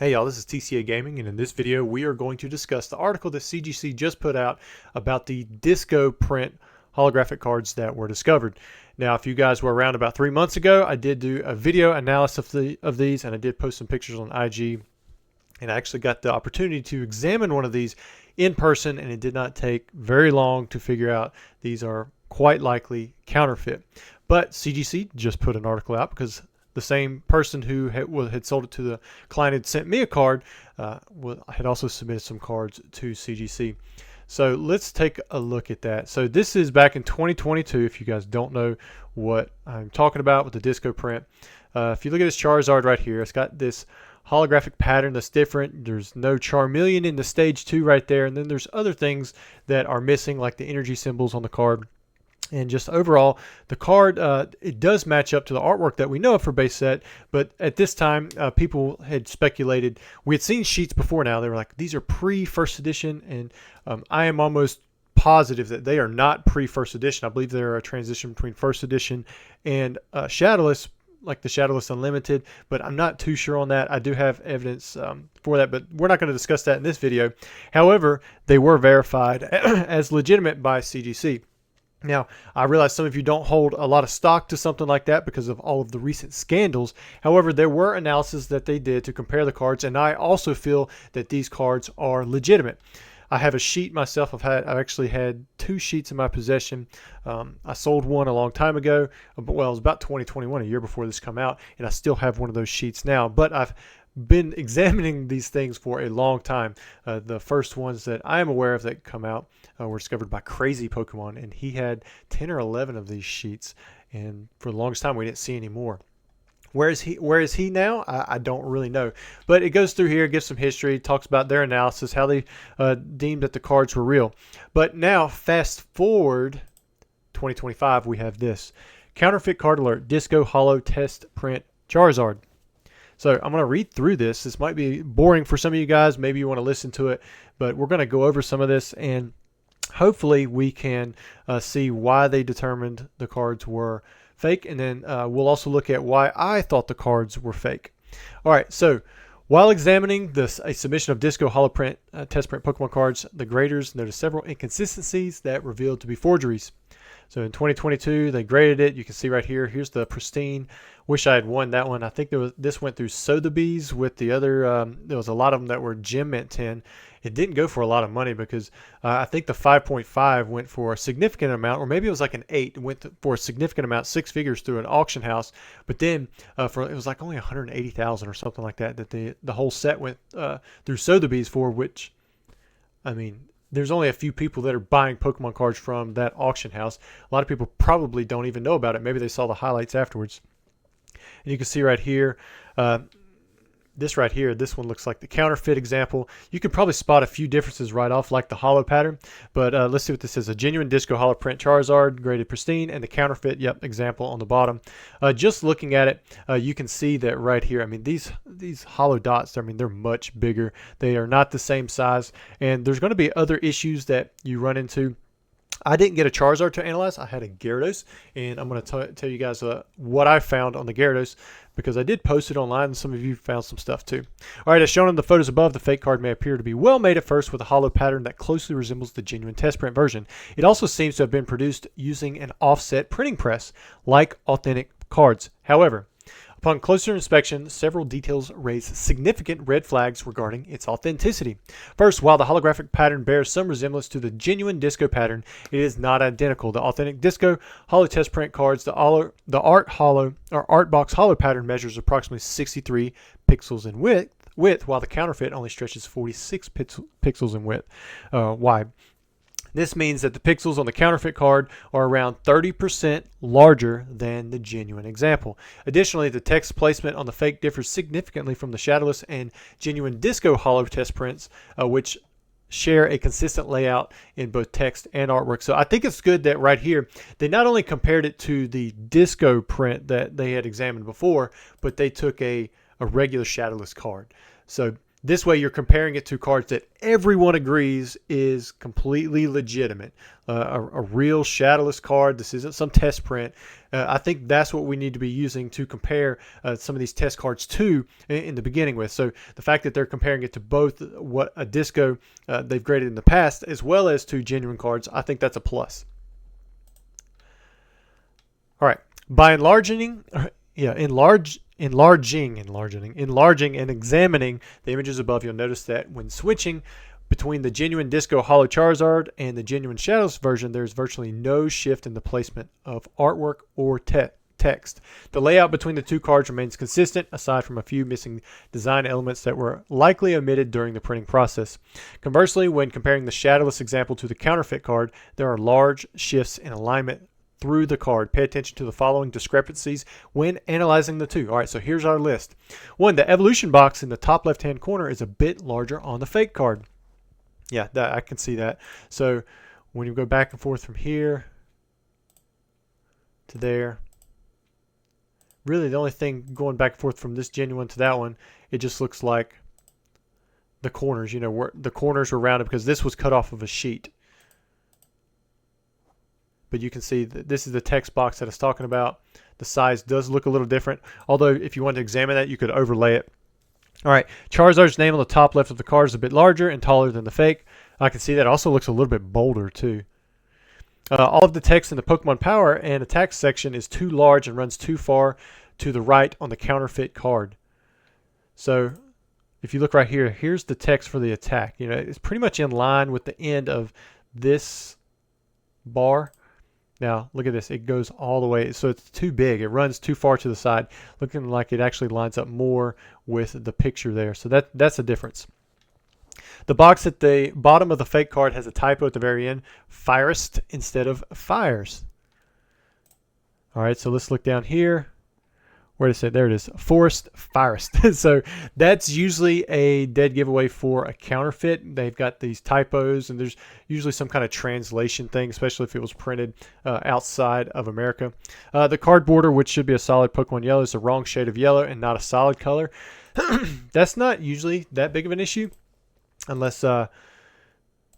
Hey y'all, this is TCA Gaming, and in this video we are going to discuss the article that CGC just put out about the disco print holographic cards that were discovered. Now, if you guys were around about 3 months ago, I did do a video analysis of these, and I did post some pictures on IG, and I actually got the opportunity to examine one of these in person, and it did not take very long to figure out these are quite likely counterfeit. But CGC just put an article out because the same person who had sold it to the client had sent me a card, had also submitted some cards to CGC. So let's take a look at that. So this is back in 2022, if you guys don't know what I'm talking about with the disco print. If you look at this Charizard right here, it's got this holographic pattern that's different. There's no Charmeleon in the stage 2 right there, and then there's other things that are missing, like the energy symbols on the card. And just overall, the card, it does match up to the artwork that we know of for base set. But at this time, people had speculated. We had seen sheets before now. They were like, these are pre-first edition. And I am almost positive that they are not pre-first edition. I believe they're a transition between first edition and Shadowless, like the Shadowless Unlimited. But I'm not too sure on that. I do have evidence for that, but we're not going to discuss that in this video. However, they were verified as legitimate by CGC. Now, I realize some of you don't hold a lot of stock to something like that because of all of the recent scandals. However, there were analyses that they did to compare the cards, and I also feel that these cards are legitimate. I have a sheet myself. I've actually had 2 sheets in my possession. I sold one a long time ago. Well, it was about 2021, a year before this come out, and I still have one of those sheets now. But I've been examining these things for a long time. The first ones that I am aware of that come out were discovered by Crazy Pokemon, and he had 10 or 11 of these sheets, and for the longest time we didn't see any more. Where is he now? I don't really know. But it goes through here, gives some history, talks about their analysis, how they deemed that the cards were real. But now, fast forward 2025, we have this. Counterfeit card alert, Disco Holo Test Print Charizard. So I'm going to read through this. This might be boring for some of you guys. Maybe you want to listen to it. But we're going to go over some of this, and hopefully we can see why they determined the cards were fake. And then we'll also look at why I thought the cards were fake. All right, so while examining a submission of Disco Holoprint test print Pokemon cards, the graders noticed several inconsistencies that revealed to be forgeries. So in 2022, they graded it. You can see right here. Here's the pristine. Wish I had won that one. I think this went through Sotheby's with the other. There was a lot of them that were Gem Mint 10. It didn't go for a lot of money because I think the 5.5 went for a significant amount, or maybe it was like an 8. It went for a significant amount, 6 figures through an auction house. But then it was like only 180,000 or something like that. That the whole set went through Sotheby's for, which, I mean, there's only a few people that are buying Pokemon cards from that auction house. A lot of people probably don't even know about it. Maybe they saw the highlights afterwards. And you can see right here, this right here, this one looks like the counterfeit example. You can probably spot a few differences right off, like the holo pattern. But let's see what this is. A genuine Disco Holo Print Charizard, graded pristine, and the counterfeit, example on the bottom. Just looking at it, you can see that right here. I mean, these holo dots, I mean, they're much bigger. They are not the same size. And there's going to be other issues that you run into. I didn't get a Charizard to analyze. I had a Gyarados, and I'm going to tell you guys what I found on the Gyarados, because I did post it online, and some of you found some stuff too. All right, as shown in the photos above, the fake card may appear to be well made at first with a holo pattern that closely resembles the genuine test print version. It also seems to have been produced using an offset printing press, like authentic cards. However, upon closer inspection, several details raise significant red flags regarding its authenticity. First, while the holographic pattern bears some resemblance to the genuine Disco pattern, it is not identical. The authentic Disco Holo Test Print cards, the Art Box Holo pattern measures approximately 63 pixels in width, while the counterfeit only stretches 46 pixels in width wide. This means that the pixels on the counterfeit card are around 30% larger than the genuine example. Additionally, the text placement on the fake differs significantly from the Shadowless and genuine Disco Holo test prints, which share a consistent layout in both text and artwork. So I think it's good that right here, they not only compared it to the Disco print that they had examined before, but they took a regular Shadowless card. So This way, you're comparing it to cards that everyone agrees is completely legitimate. A real shadowless card. This isn't some test print. I think that's what we need to be using to compare some of these test cards to in the beginning with. So the fact that they're comparing it to both what a disco they've graded in the past as well as to genuine cards, I think that's a plus. All right. By enlarging and examining the images above, you'll notice that when switching between the genuine Disco Holo Charizard and the genuine Shadows version, there's virtually no shift in the placement of artwork or text. The layout between the two cards remains consistent, aside from a few missing design elements that were likely omitted during the printing process. Conversely, when comparing the Shadowless example to the counterfeit card, there are large shifts in alignment through the card. Pay attention to the following discrepancies when analyzing the two. All right, so here's our list. 1, the evolution box in the top left-hand corner is a bit larger on the fake card. Yeah, I can see that. So when you go back and forth from here to there, really the only thing going back and forth from this genuine to that one, it just looks like the corners, where the corners were rounded because this was cut off of a sheet. But you can see that this is the text box that it's talking about. The size does look a little different, although if you want to examine that, you could overlay it. All right, Charizard's name on the top left of the card is a bit larger and taller than the fake. I can see that. It also looks a little bit bolder too. All of the text in the Pokemon Power and Attack section is too large and runs too far to the right on the counterfeit card. So if you look right here, here's the text for the attack. It's pretty much in line with the end of this bar. Now, look at this. It goes all the way. So it's too big. It runs too far to the side, looking like it actually lines up more with the picture there. So that's a difference. The box at the bottom of the fake card has a typo at the very end. Firest instead of fires. All right, so let's look down here. Where did it say? There it is. Forest Firest. So that's usually a dead giveaway for a counterfeit. They've got these typos, and there's usually some kind of translation thing, especially if it was printed outside of America. The card border, which should be a solid Pokemon yellow, is the wrong shade of yellow and not a solid color. That's not usually that big of an issue unless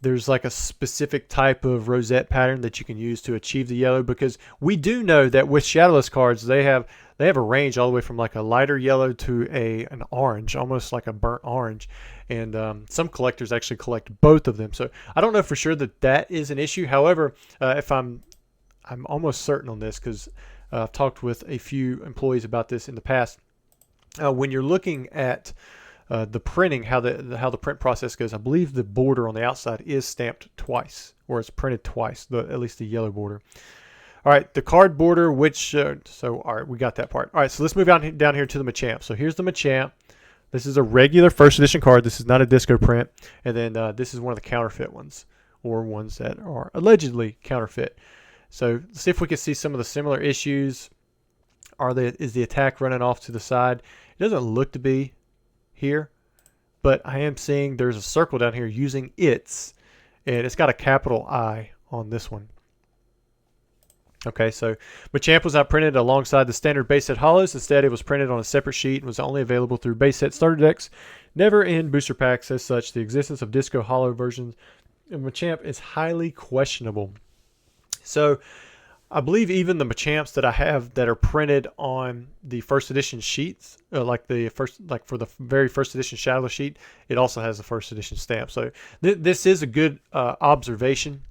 there's like a specific type of rosette pattern that you can use to achieve the yellow, because we do know that with shadowless cards they have a range all the way from like a lighter yellow to an orange, almost like a burnt orange, and some collectors actually collect both of them. So I don't know for sure that is an issue. However, if I'm almost certain on this, because I've talked with a few employees about this in the past. When you're looking at the printing, how the print process goes, I believe the border on the outside is stamped twice, or it's printed twice, at least the yellow border. All right, the card border, which, all right, we got that part. All right, so let's move down here to the Machamp. So here's the Machamp. This is a regular first edition card. This is not a disco print. And then this is one of the counterfeit ones, or ones that are allegedly counterfeit. So let's see if we can see some of the similar issues. Is the attack running off to the side? It doesn't look to be here, but I am seeing there's a circle down here using its, and it's got a capital I on this one. Okay, so Machamp was not printed alongside the standard base set holos. Instead, it was printed on a separate sheet and was only available through base set starter decks, never in booster packs. As such, the existence of disco holo versions of Machamp is highly questionable. So I believe even the Machamps that I have that are printed on the first edition sheets, like for the very first edition Shadowless sheet, it also has the first edition stamp. So this is a good observation.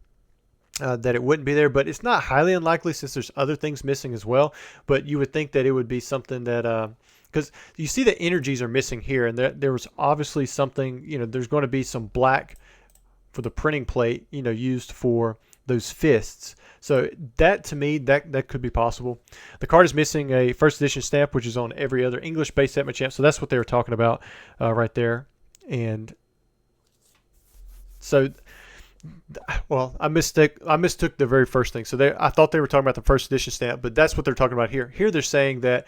That it wouldn't be there, but it's not highly unlikely since there's other things missing as well. But you would think that it would be something that, because you see the energies are missing here, and there was obviously something, there's going to be some black for the printing plate, used for those fists. So that, to me, that could be possible. The card is missing a first edition stamp, which is on every other English base set Machamp. So that's what they were talking about right there. And so, well, I mistook the very first thing. So I thought they were talking about the first edition stamp, but that's what they're talking about here. Here they're saying that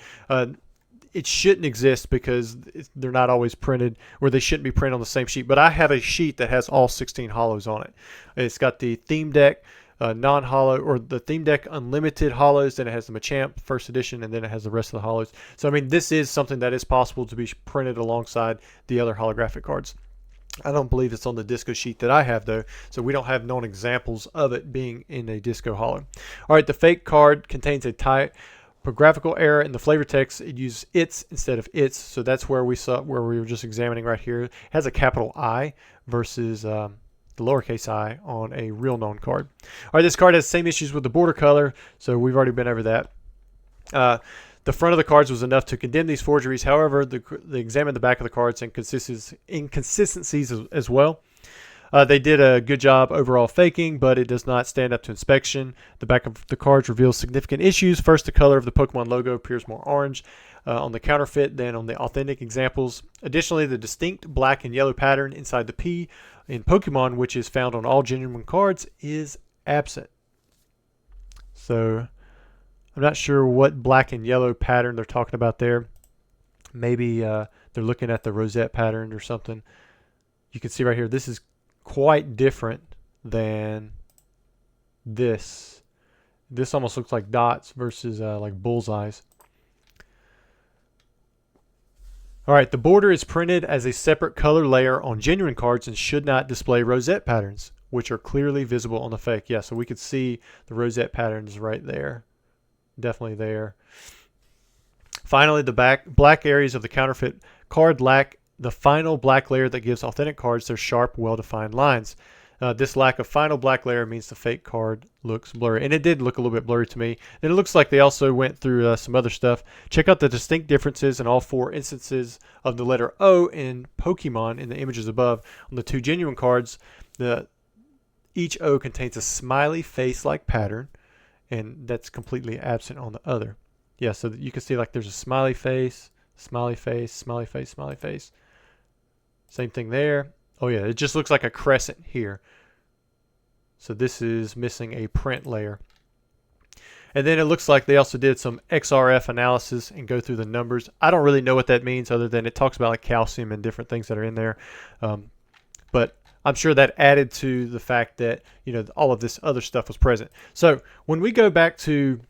it shouldn't exist because they're not always printed, or they shouldn't be printed on the same sheet. But I have a sheet that has all 16 holos on it. It's got the theme deck non-holo, or the theme deck unlimited holos. Then it has the Machamp first edition, and then it has the rest of the holos. So I mean, this is something that is possible to be printed alongside the other holographic cards. I don't believe it's on the disco sheet that I have, though, so we don't have known examples of it being in a disco holo. All right, the fake card contains a typographical error in the flavor text. It uses its instead of its, so that's where we were just examining right here. It has a capital I versus the lowercase I on a real known card. All right, this card has the same issues with the border color, so we've already been over that. The front of the cards was enough to condemn these forgeries. However, they examined the back of the cards and inconsistencies as well. They did a good job overall faking, but it does not stand up to inspection. The back of the cards reveals significant issues. First, the color of the Pokemon logo appears more orange on the counterfeit than on the authentic examples. Additionally, the distinct black and yellow pattern inside the P in Pokemon, which is found on all genuine cards, is absent. So I'm not sure what black and yellow pattern they're talking about there. Maybe they're looking at the rosette pattern or something. You can see right here, this is quite different than this. This almost looks like dots versus like bullseyes. All right, the border is printed as a separate color layer on genuine cards and should not display rosette patterns, which are clearly visible on the fake. Yeah, so we could see the rosette patterns right there. Definitely there. Finally, the black areas of the counterfeit card lack the final black layer that gives authentic cards their sharp, well-defined lines. This lack of final black layer means the fake card looks blurry, and it did look a little bit blurry to me. And it looks like they also went through some other stuff. Check out the distinct differences in all 4 instances of the letter O in Pokemon in the images above. On the 2 genuine cards, each O contains a smiley face-like pattern, and that's completely absent on the other. Yeah, so you can see like there's a smiley face, smiley face, smiley face, smiley face. Same thing there. Oh yeah, it just looks like a crescent here. So this is missing a print layer. And then it looks like they also did some XRF analysis and go through the numbers. I don't really know what that means, other than it talks about like calcium and different things that are in there. But I'm sure that added to the fact that, you know, all of this other stuff was present. So when we go back to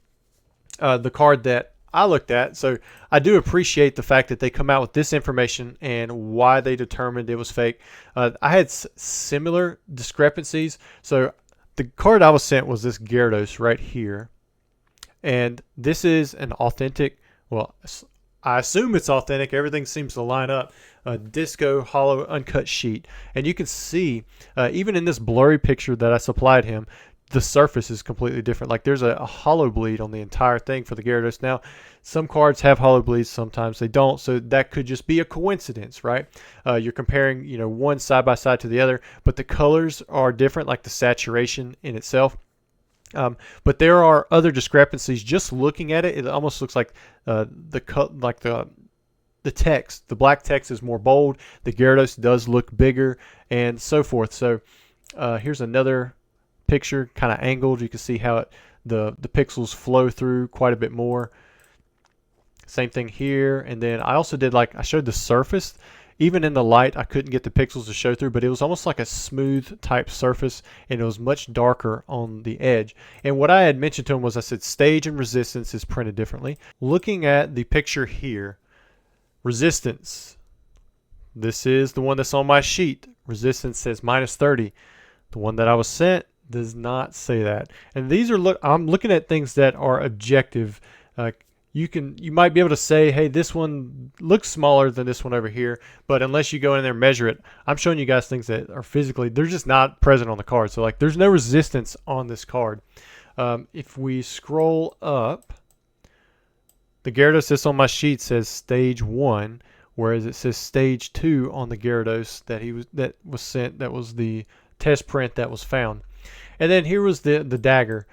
the card that I looked at, so I do appreciate the fact that they come out with this information and why they determined it was fake. I had similar discrepancies. So the card I was sent was this Gyarados right here. And this is an authentic, well, I assume it's authentic. Everything seems to line up. Disco hollow uncut sheet. And you can see, even in this blurry picture that I supplied him, the surface is completely different. Like there's a hollow bleed on the entire thing for the Gyarados. Now, some cards have hollow bleeds, sometimes they don't. So that could just be a coincidence, right? You're comparing, you know, one side by side to the other, but the colors are different, like the saturation in itself. But there are other discrepancies. Just looking at it, it almost looks like the text. The black text is more bold. The Gyarados does look bigger, and so forth. So here's another picture, kind of angled. You can see how the pixels flow through quite a bit more. Same thing here. And then I also did, like, I showed the surface. Even in the light, I couldn't get the pixels to show through, but it was almost like a smooth type surface, and it was much darker on the edge. And what I had mentioned to him was, I said stage and resistance is printed differently. Looking at the picture here, resistance, this is the one that's on my sheet. Resistance says -30. The one that I was sent does not say that. And these are, I'm looking at things that are objective. You might be able to say, hey, this one looks smaller than this one over here, but unless you go in there and measure it, I'm showing you guys things that are physically, they're just not present on the card. So like there's no resistance on this card. If we scroll up, the Gyarados that's on my sheet says stage 1, whereas it says stage 2 on the Gyarados that was sent, that was the test print that was found. And then here was the dagger.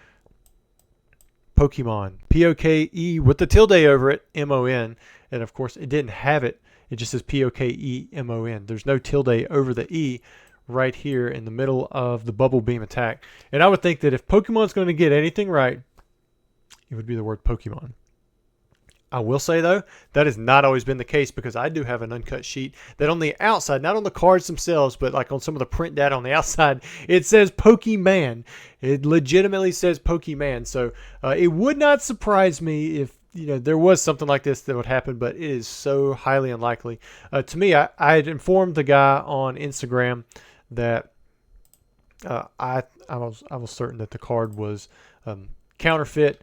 Pokemon, P-O-K-E with the tilde over it, M-O-N. And of course it didn't have it. It just says P-O-K-E-M-O-N. There's no tilde over the E right here in the middle of the bubble beam attack. And I would think that if Pokemon's going to get anything right, it would be the word Pokemon. I will say though, that has not always been the case, because I do have an uncut sheet that on the outside, not on the cards themselves, but like on some of the print data on the outside, it says Pokemon. It legitimately says Pokemon. So it would not surprise me if there was something like this that would happen, but it is so highly unlikely. To me, I had informed the guy on Instagram that I was certain that the card was counterfeit,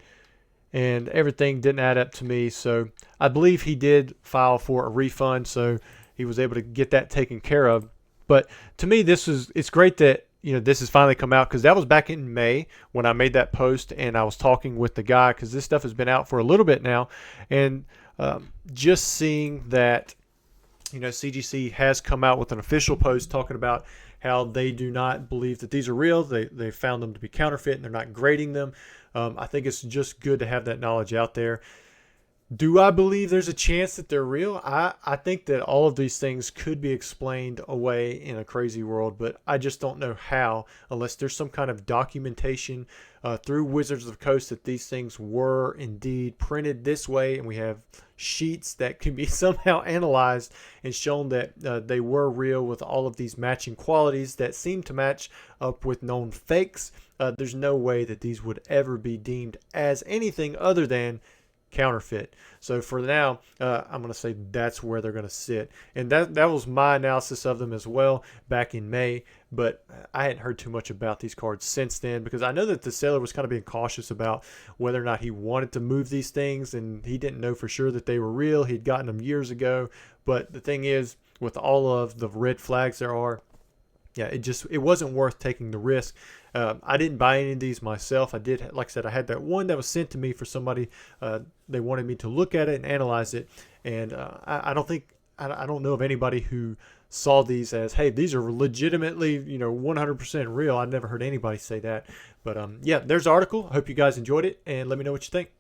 and everything didn't add up to me. So I believe he did file for a refund, so he was able to get that taken care of. But to me, it's great that this has finally come out, because that was back in May when I made that post, and I was talking with the guy, because this stuff has been out for a little bit now, and just seeing that CGC has come out with an official post talking about how they do not believe that these are real. They found them to be counterfeit, and they're not grading them. I think it's just good to have that knowledge out there. Do I believe there's a chance that they're real? I think that all of these things could be explained away in a crazy world, but I just don't know how, unless there's some kind of documentation through Wizards of the Coast that these things were indeed printed this way, and we have sheets that can be somehow analyzed and shown that they were real with all of these matching qualities that seem to match up with known fakes. There's no way that these would ever be deemed as anything other than counterfeit. So for now, I'm going to say that's where they're going to sit. And that was my analysis of them as well back in May. But I hadn't heard too much about these cards since then, because I know that the seller was kind of being cautious about whether or not he wanted to move these things, and he didn't know for sure that they were real. He'd gotten them years ago. But the thing is, with all of the red flags there are, yeah, it wasn't worth taking the risk. I didn't buy any of these myself. I did, like I said, I had that one that was sent to me for somebody. They wanted me to look at it and analyze it, and I don't know of anybody who saw these as, hey, these are legitimately 100% real. I've never heard anybody say that. But yeah, there's the article. I hope you guys enjoyed it, and let me know what you think.